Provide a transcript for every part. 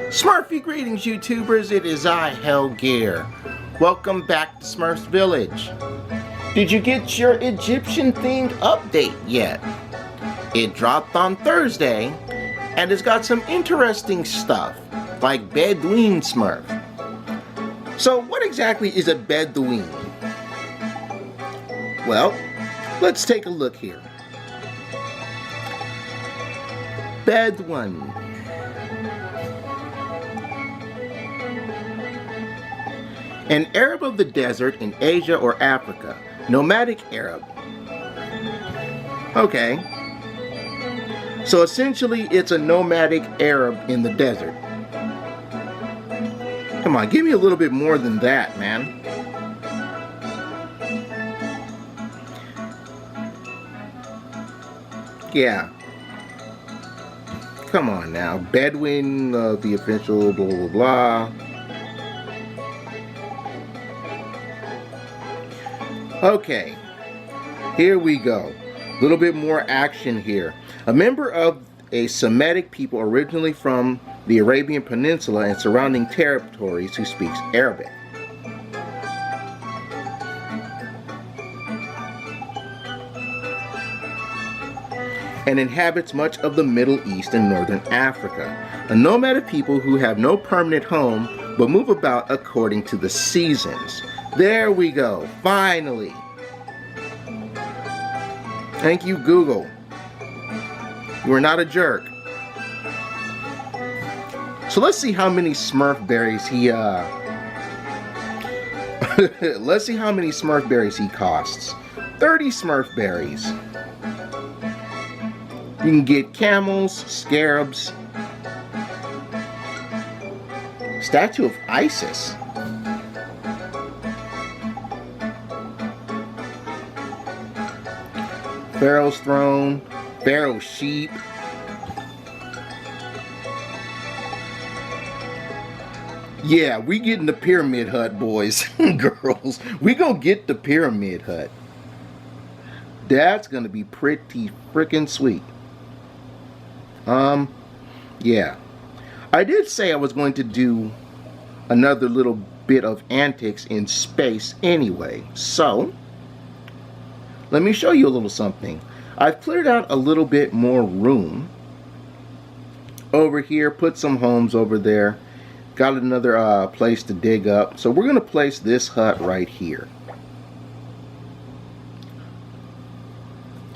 Smurfy greetings, YouTubers. It is I, Hellgear. Welcome back to Smurf's Village. Did you get your Egyptian-themed update yet? It dropped on Thursday, and it's got some interesting stuff, like Bedouin Smurf. So what exactly is a Bedouin? Well, let's take a look here. Bedouin. An Arab of the desert in Asia or Africa. Nomadic Arab. Okay. So essentially it's a nomadic Arab in the desert. Come on, give me a little bit more than that, man. Yeah. Come on now. Bedouin, the official blah blah blah. Okay, here we go. A little bit more action here. A member of a Semitic people originally from the Arabian Peninsula and surrounding territories who speaks Arabic. And inhabits much of the Middle East and Northern Africa. A nomadic people who have no permanent home but move about according to the seasons. There we go, finally. Thank you, Google. You are not a jerk. So let's see how many Smurf berries he let's see how many Smurf berries he costs. 30 Smurf berries. You can get camels, scarabs, statue of Isis. Pharaoh's throne, Pharaoh's sheep. Yeah, we getting the pyramid hut, boys and girls. We gonna get the pyramid hut. That's gonna be pretty freaking sweet. Yeah. I did say I was going to do another little bit of antics in space anyway, so let me show you a little something. I've cleared out a little bit more room over here, put some homes over there, got another place to dig up. So we're going to place this hut right here.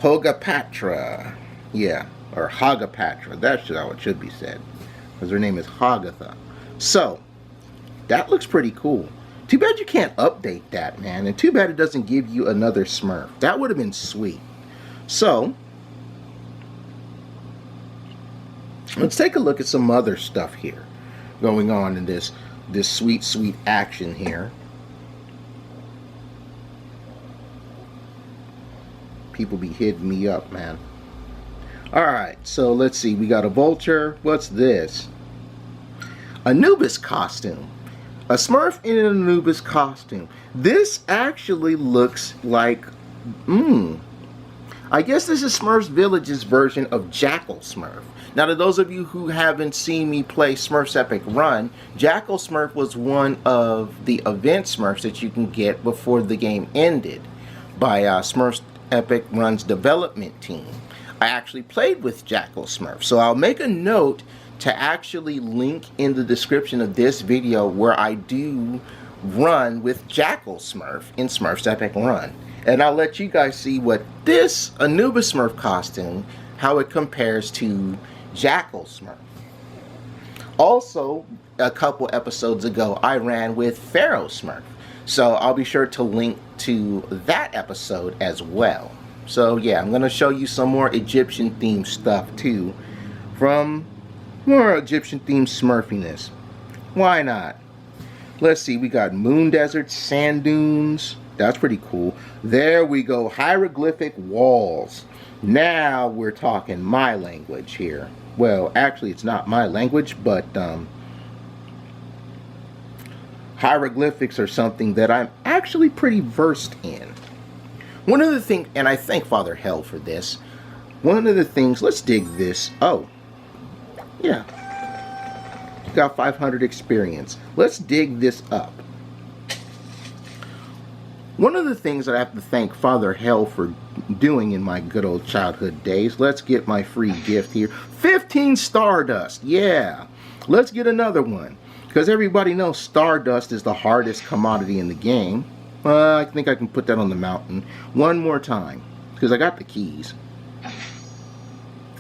Hogapatra. Yeah, or Hogapatra. That's how it should be said, because her name is Hagatha. So, that looks pretty cool. Too bad you can't update that, man. And too bad it doesn't give you another Smurf. That would have been sweet. So, let's take a look at some other stuff here going on in this sweet, sweet action here. People be hitting me up, man. Alright, so let's see. We got a vulture. What's this? Anubis costume. A Smurf in an Anubis costume. This actually looks like, I guess this is Smurf's Village's version of Jackal Smurf. Now, to those of you who haven't seen me play Smurf's Epic Run, Jackal Smurf was one of the event Smurfs that you can get before the game ended by Smurf's Epic Run's development team. I actually played with Jackal Smurf, so I'll make a note to actually link in the description of this video where I do run with Jackal Smurf in Smurf's Epic Run. And I'll let you guys see what this Anubis Smurf costume, how it compares to Jackal Smurf. Also, a couple episodes ago, I ran with Pharaoh Smurf. So I'll be sure to link to that episode as well. So yeah, I'm going to show you some more Egyptian themed stuff too, from more Egyptian themed Smurfiness. Why not? Let's see, we got moon deserts, sand dunes. That's pretty cool. There we go, hieroglyphic walls. Now we're talking my language here. Well, actually it's not my language, but hieroglyphics are something that I'm actually pretty versed in. One of the things, and I thank Father Hell for this, one of the things, let's dig this. Oh, yeah. Got 500 experience. Let's dig this up. One of the things that I have to thank Father Hell for doing in my good old childhood days. Let's get my free gift here. 15 Stardust. Yeah. Let's get another one. Because everybody knows Stardust is the hardest commodity in the game. I think I can put that on the mountain. One more time. Because I got the keys.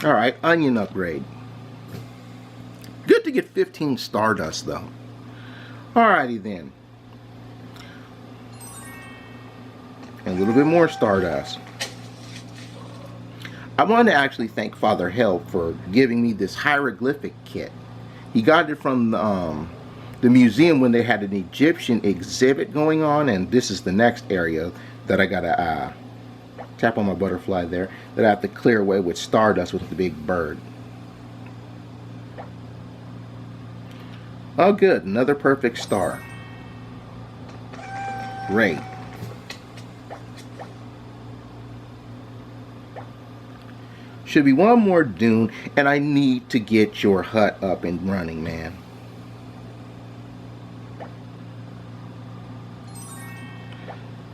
Alright, onion upgrade. Good to get 15 Stardust though. Alrighty then. And a little bit more Stardust. I want to actually thank Father Hell for giving me this hieroglyphic kit. He got it from the museum when they had an Egyptian exhibit going on, and this is the next area that I gotta tap on my butterfly there, that I have to clear away with Stardust with the big bird. Oh good, another perfect star. Great. Should be one more dune, and I need to get your hut up and running, man.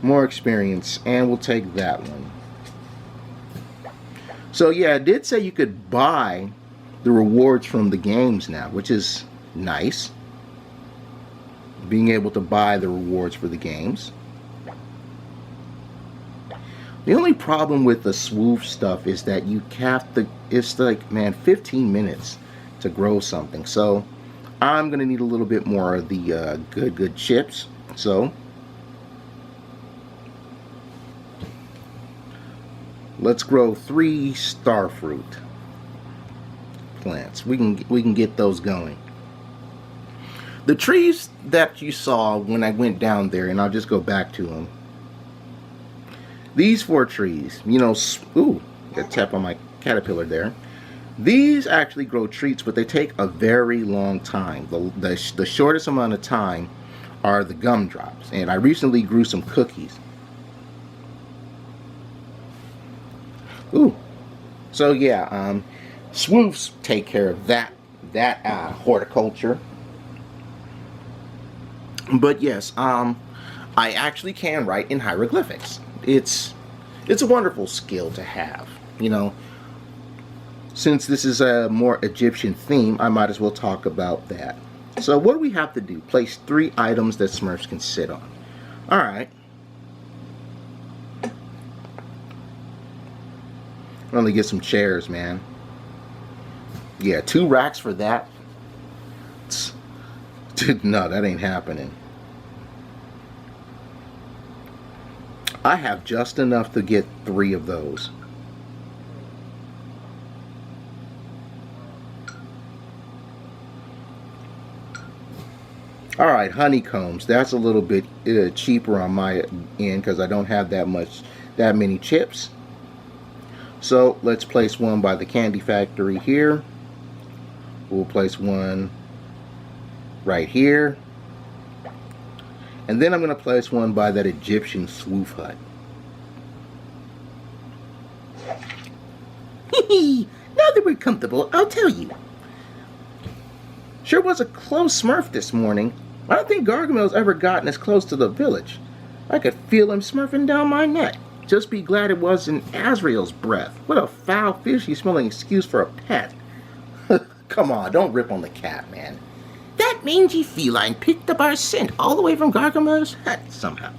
More experience, and we'll take that one. So yeah, it did say you could buy the rewards from the games now, which is nice. Being able to buy the rewards for the games. The only problem with the Swoof stuff is that you have to, it's like, man, 15 minutes to grow something. So I'm going to need a little bit more of the good chips. So let's grow 3 starfruit plants. We can get those going. The trees that you saw when I went down there, and I'll just go back to them. These 4 trees, you know, ooh, got a tap on my caterpillar there. These actually grow treats, but they take a very long time. The shortest amount of time are the gumdrops, and I recently grew some cookies. Ooh, so yeah, Swoofs take care of that horticulture. But yes, I actually can write in hieroglyphics. It's a wonderful skill to have, you know. Since this is a more Egyptian theme, I might as well talk about that. So what do we have to do? Place 3 items that Smurfs can sit on. Alright. Only get some chairs, man. Yeah, 2 racks for that. No, that ain't happening. I have just enough to get 3 of those. Alright, honeycombs. That's a little bit cheaper on my end because I don't have that many chips. So let's place one by the candy factory here. We'll place one right here. And then I'm going to place one by that Egyptian Swoof hut. Now that we're comfortable, I'll tell you. Sure was a close Smurf this morning. I don't think Gargamel's ever gotten as close to the village. I could feel him smurfing down my neck. Just be glad it wasn't Azrael's breath. What a foul, fishy smelling excuse for a pet. Come on, don't rip on the cat, man. That mangy feline picked up our scent all the way from Gargamel's hut somehow.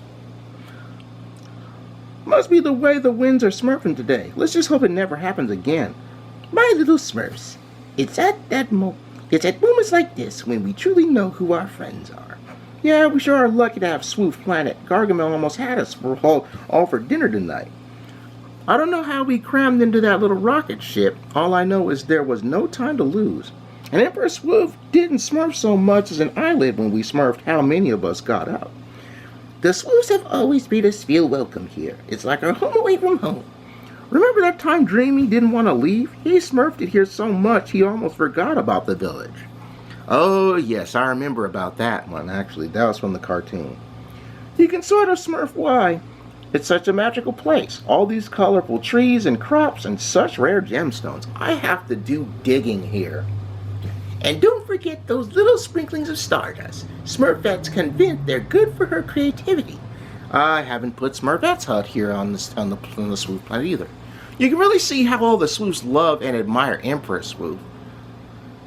Must be the way the winds are smurfing today. Let's just hope it never happens again. My little Smurfs, it's at moments like this when we truly know who our friends are. Yeah, we sure are lucky to have Swoof Planet. Gargamel almost had us all for dinner tonight. I don't know how we crammed into that little rocket ship. All I know is there was no time to lose. And Emperor Swoof didn't smurf so much as an eyelid when we smurfed how many of us got out. The Swoofs have always made us feel welcome here. It's like our home away from home. Remember that time Dreamy didn't want to leave? He smurfed it here so much he almost forgot about the village. Oh yes, I remember about that one actually. That was from the cartoon. You can sort of smurf why. It's such a magical place. All these colorful trees and crops and such rare gemstones. I have to do digging here. And don't forget those little sprinklings of stardust. Smurfette's convinced they're good for her creativity. I haven't put Smurfette's hut here on the Swoof planet either. You can really see how all the Swoofs love and admire Emperor Swoof.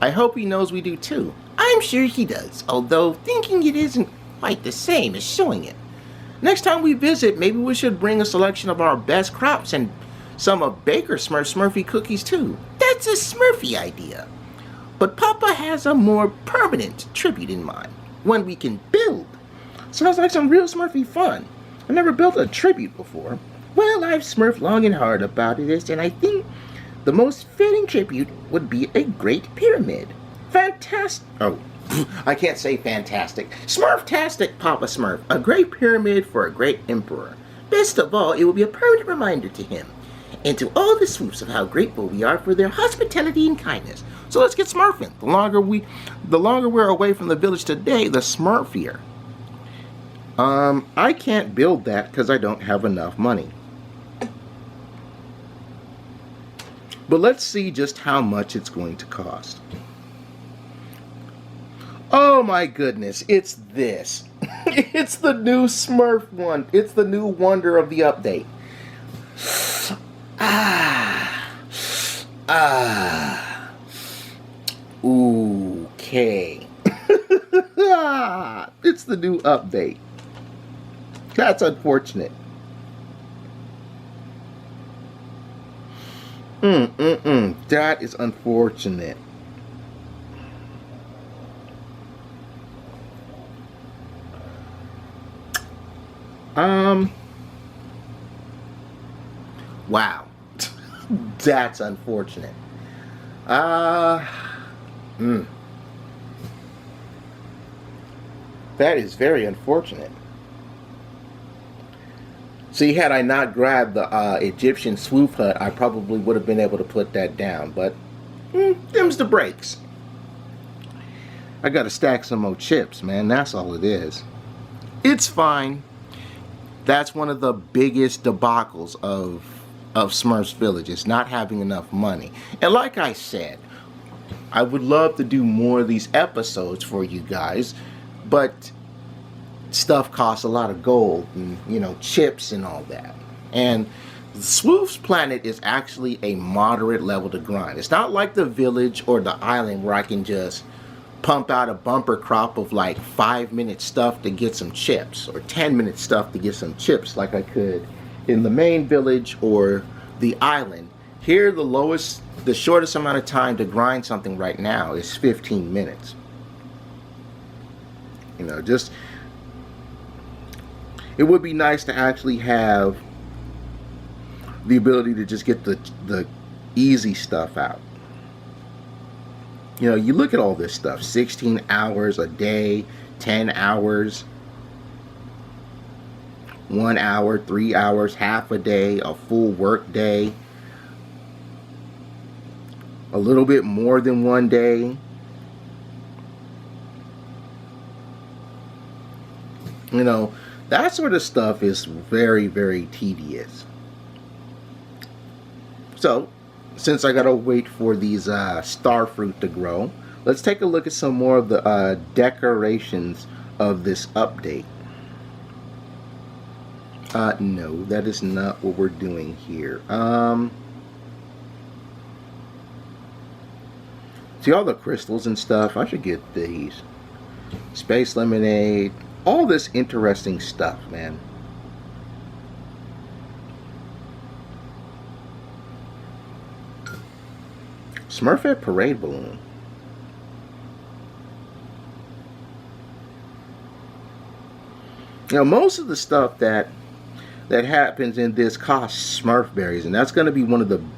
I hope he knows we do too. I'm sure he does, although thinking it isn't quite the same as showing it. Next time we visit, maybe we should bring a selection of our best crops and some of Baker Smurf's Smurfy cookies too. That's a Smurfy idea. But Papa has a more permanent tribute in mind, one we can build. Sounds like some real Smurfy fun. I never built a tribute before. Well, I've smurfed long and hard about this, and I think the most fitting tribute would be a great pyramid. Fantastic. Oh, I can't say fantastic. Smurftastic, Papa Smurf. A great pyramid for a great emperor. Best of all, it will be a permanent reminder to him and to all the Swoofs of how grateful we are for their hospitality and kindness. So let's get smurfing. The longer we're away from the village today, the smurfier. I can't build that because I don't have enough money. But let's see just how much it's going to cost. Oh my goodness, it's this. It's the new Smurf one. It's the new wonder of the update. Okay. It's the new update. That's unfortunate. That is unfortunate. Wow. That's unfortunate. That is very unfortunate. See, had I not grabbed the Egyptian Swoof hut, I probably would have been able to put that down. But, them's the breaks. I gotta stack some more chips, man. That's all it is. It's fine. That's one of the biggest debacles of Smurf's Village, is not having enough money. And like I said, I would love to do more of these episodes for you guys, but stuff costs a lot of gold and, chips and all that. And Swoof's planet is actually a moderate level to grind. It's not like the village or the island where I can just pump out a bumper crop of like 5-minute stuff to get some chips, or 10-minute stuff to get some chips like I could in the main village or the island. Here, the shortest amount of time to grind something right now is 15 minutes. It would be nice to actually have the ability to just get the easy stuff out. You look at all this stuff, 16 hours a day, 10 hours, 1 hour, 3 hours, half a day, a full work day, a little bit more than 1 day. That sort of stuff is very, very tedious. So, since I gotta wait for these star fruit to grow, let's take a look at some more of the decorations of this update. No, that is not what we're doing here. See all the crystals and stuff? I should get these. Space lemonade. All this interesting stuff, man. Smurfette parade balloon. Most of the stuff that happens in this costs Smurf berries, and that's going to be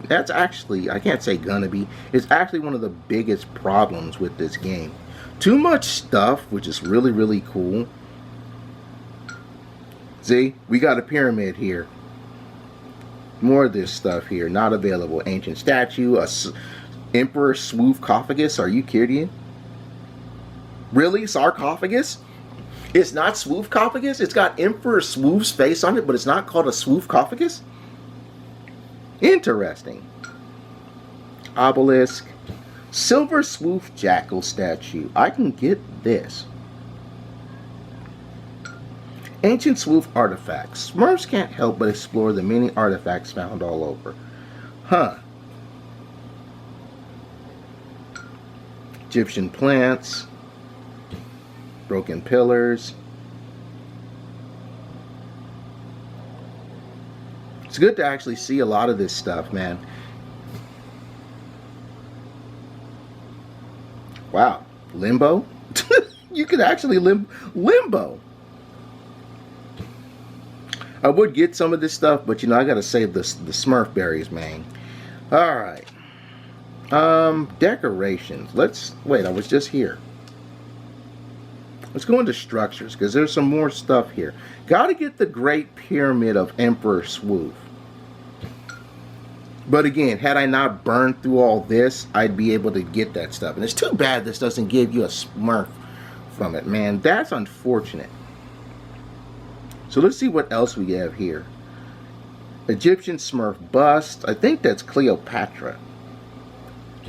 that's actually, I can't say gonna be, it's actually one of the biggest problems with this game. Too much stuff, which is really, really cool. See, we got a pyramid here. More of this stuff here, not available. Ancient statue, Emperor Swoofcophagus. Are you kidding? Really? Sarcophagus? It's not Swoofcophagus? It's got Emperor Swoof's face on it, but it's not called a Swoofcophagus? Interesting. Obelisk. Silver Swoof Jackal statue. I can get this. Ancient Swoof artifacts. Smurfs can't help but explore the many artifacts found all over. Huh. Egyptian plants. Broken pillars. It's good to actually see a lot of this stuff, man. Wow. Limbo? You could actually limbo. I would get some of this stuff, but you know, I gotta save the Smurf berries, man. Alright. Decorations. Wait, I was just here. Let's go into structures, because there's some more stuff here. Gotta get the Great Pyramid of Emperor Swoof. But again, had I not burned through all this, I'd be able to get that stuff. And it's too bad this doesn't give you a Smurf from it, man. That's unfortunate. So let's see what else we have here. Egyptian Smurf bust. I think that's Cleopatra.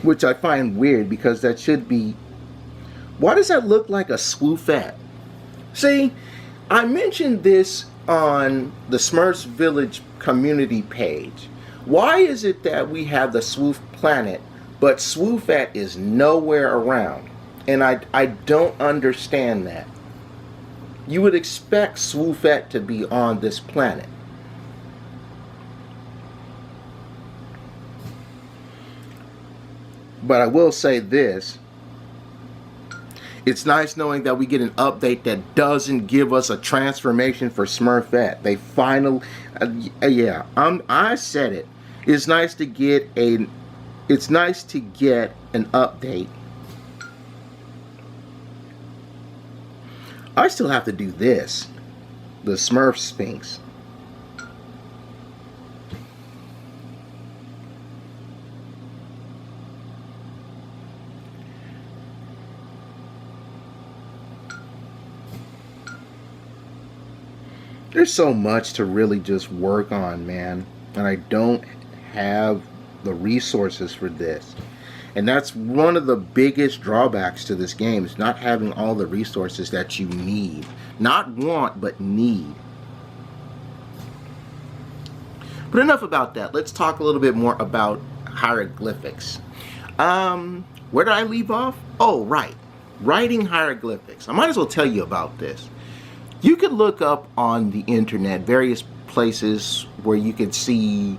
Which I find weird because that should be... Why does that look like a Swoofette? See, I mentioned this on the Smurfs Village community page. Why is it that we have the Swoof planet, but Swoofette is nowhere around? And I don't understand that. You would expect Swoofette to be on this planet. But I will say this. It's nice knowing that we get an update that doesn't give us a transformation for Smurfette. They finally, yeah, I said it. It's nice to get an update. I still have to do this. The Smurf Sphinx. There's so much to really just work on, man. And I don't have the resources for this. And that's one of the biggest drawbacks to this game, is not having all the resources that you need. Not want, but need. But enough about that. Let's talk a little bit more about hieroglyphics. Where did I leave off? Oh, right. Writing hieroglyphics. I might as well tell you about this. You could look up on the internet various places where you could see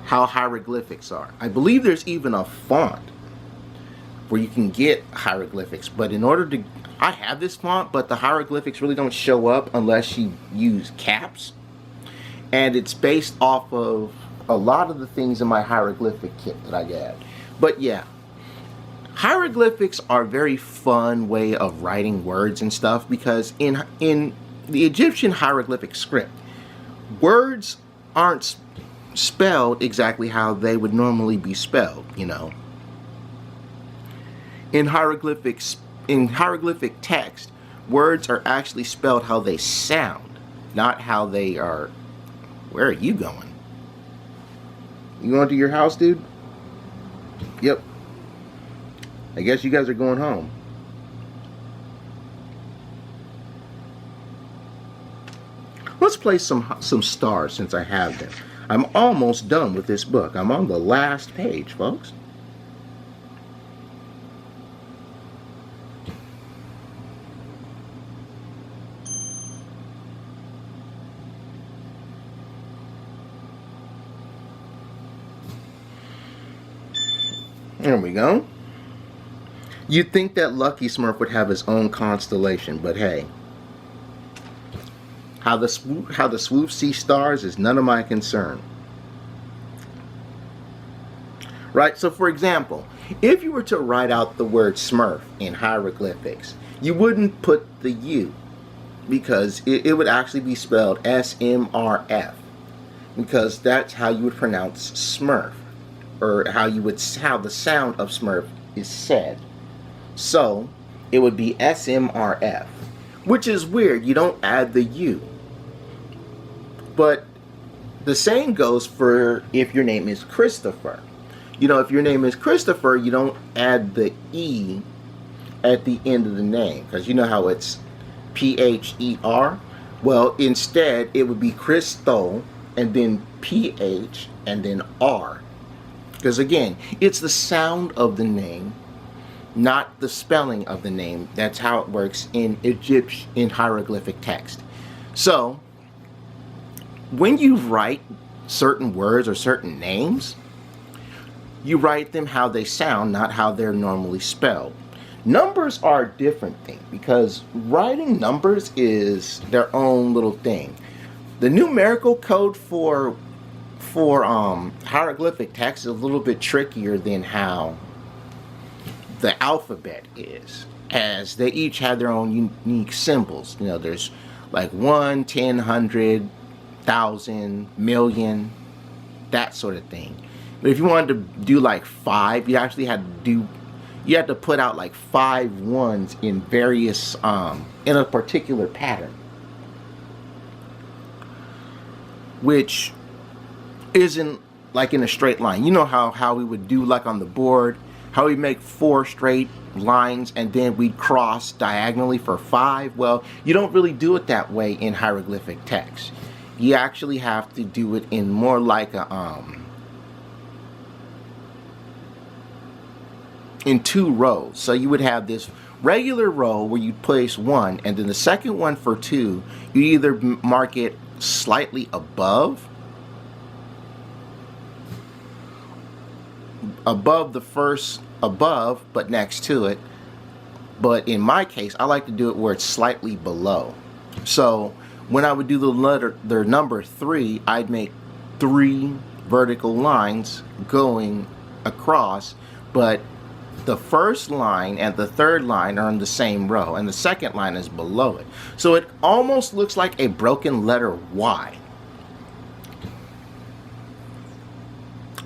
how hieroglyphics are. I believe there's even a font where you can get hieroglyphics, but in order to, I have this font, but the hieroglyphics really don't show up unless you use caps. And it's based off of a lot of the things in my hieroglyphic kit that I got. But yeah, hieroglyphics are a very fun way of writing words and stuff, because in the Egyptian hieroglyphic script, words aren't spelled exactly how they would normally be spelled, you know. In hieroglyphic text, words are actually spelled how they sound, not how they are. Where are you going? You going to your house, dude? Yep. I guess you guys are going home. Let's play some stars since I have them. I'm almost done with this book. I'm on the last page, folks. There we go. You'd think that Lucky Smurf would have his own constellation, but hey. How the Swoof see stars is none of my concern. Right, so for example, if you were to write out the word Smurf in hieroglyphics, you wouldn't put the U, because it would actually be spelled S-M-R-F, because that's how you would pronounce Smurf, or how the sound of Smurf is said. So it would be S-M-R-F, which is weird. You don't add the U. But the same goes for if your name is Christopher. You know, if your name is Christopher, you don't add the E at the end of the name, because you know how it's P-H-E-R. Well, instead it would be Christo and then P-H and then R, because again, it's the sound of the name, not the spelling of the name. That's how it works in Egyptian, in hieroglyphic text. So when you write certain words or certain names, you write them how they sound, not how they're normally spelled. Numbers are a different thing, because writing numbers is their own little thing. The numerical code for hieroglyphic text is a little bit trickier than how the alphabet is, as they each have their own unique symbols. You know, there's like 1, 10, 100, 1,000, million, that sort of thing. But if you wanted to do like 5, you actually had to put out like 5 ones in various in a particular pattern, which isn't like in a straight line. You know how we would do like on the board, how we make 4 straight lines and then we'd cross diagonally for 5. Well, you don't really do it that way in hieroglyphic text. You actually have to do it in more like a in 2 rows. So you would have this regular row where you place 1, and then the second one for 2, you either mark it slightly above the first, above but next to it. But in my case, I like to do it where it's slightly below. So when I would do the number 3, I'd make 3 vertical lines going across, but the first line and the third line are in the same row, and the second line is below it. So it almost looks like a broken letter Y.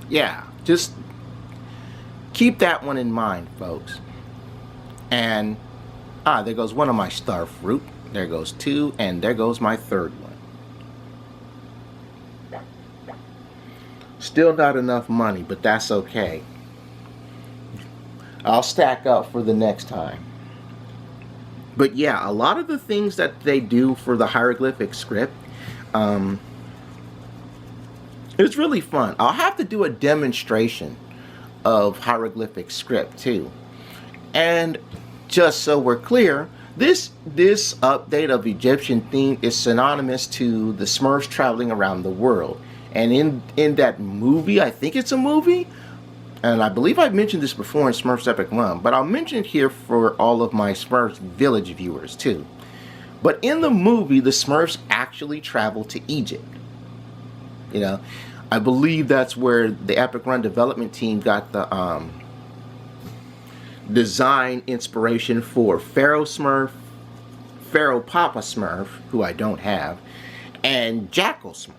Yeah, just keep that one in mind, folks. And there goes one of my star fruit. There goes 2, and there goes my third one. Still not enough money, but that's okay. I'll stack up for the next time. But yeah, a lot of the things that they do for the hieroglyphic script, it's really fun. I'll have to do a demonstration of hieroglyphic script too. And just so we're clear, this update of Egyptian theme is synonymous to the Smurfs traveling around the world. And in that movie, I think it's a movie, and I believe I've mentioned this before in Smurfs Epic Run, but I'll mention it here for all of my Smurfs Village viewers too. But in the movie, the Smurfs actually travel to Egypt. You know, I believe that's where the Epic Run development team got the design inspiration for Pharaoh Smurf, Pharaoh Papa Smurf, who I don't have, and Jackal Smurf.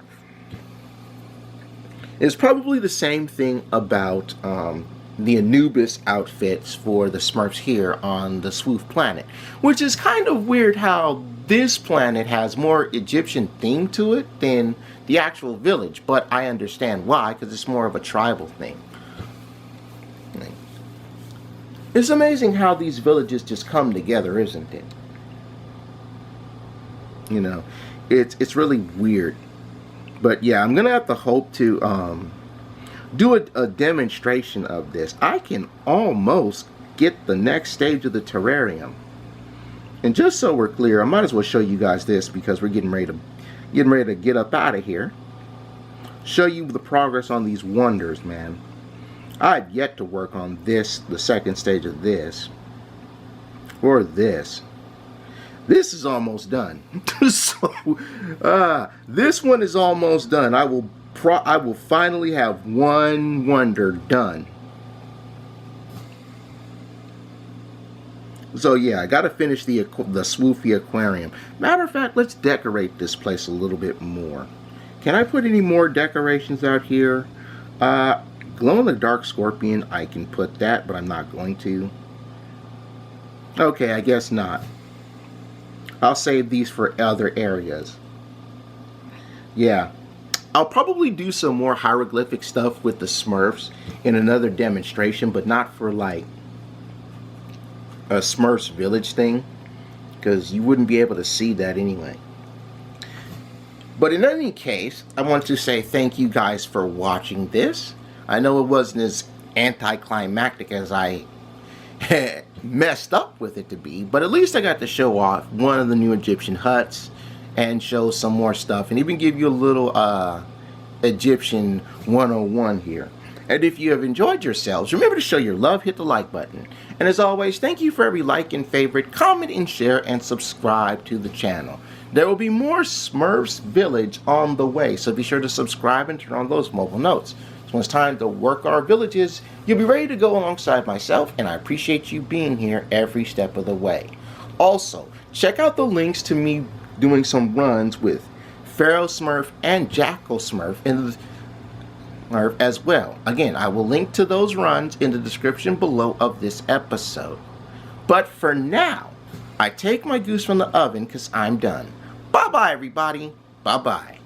It's probably the same thing about the Anubis outfits for the Smurfs here on the Swoof planet, which is kind of weird how this planet has more Egyptian theme to it than the actual village, but I understand why, because it's more of a tribal thing. It's amazing how these villages just come together, isn't it? You know, it's really weird. But yeah, I'm gonna have to hope to do a demonstration of this. I can almost get the next stage of the terrarium. And just so we're clear, I might as well show you guys this, because we're getting ready to get up out of here. Show you the progress on these wonders, man. I've yet to work on this, the second stage of this, or this. This is almost done. So, this one is almost done. I will finally have one wonder done. So yeah, I gotta finish the Swoofy aquarium. Matter of fact, let's decorate this place a little bit more. Can I put any more decorations out here? Glow-in-the-dark scorpion, I can put that, but I'm not going to. Okay, I guess not. I'll save these for other areas. Yeah, I'll probably do some more hieroglyphic stuff with the Smurfs in another demonstration, but not for like a Smurfs village thing, because you wouldn't be able to see that anyway. But in any case, I want to say thank you guys for watching this. I know it wasn't as anticlimactic as I messed up with it to be, but at least I got to show off one of the new Egyptian huts and show some more stuff and even give you a little Egyptian 101 here. And if you have enjoyed yourselves, remember to show your love, hit the like button. And as always, thank you for every like and favorite, comment and share, and subscribe to the channel. There will be more Smurfs Village on the way, so be sure to subscribe and turn on those mobile notes. So when it's time to work our villages, you'll be ready to go alongside myself, and I appreciate you being here every step of the way. Also, check out the links to me doing some runs with Pharaoh Smurf and Jackal Smurf in the as well. Again, I will link to those runs in the description below of this episode. But for now, I take my goose from the oven because I'm done. Bye-bye, everybody. Bye-bye.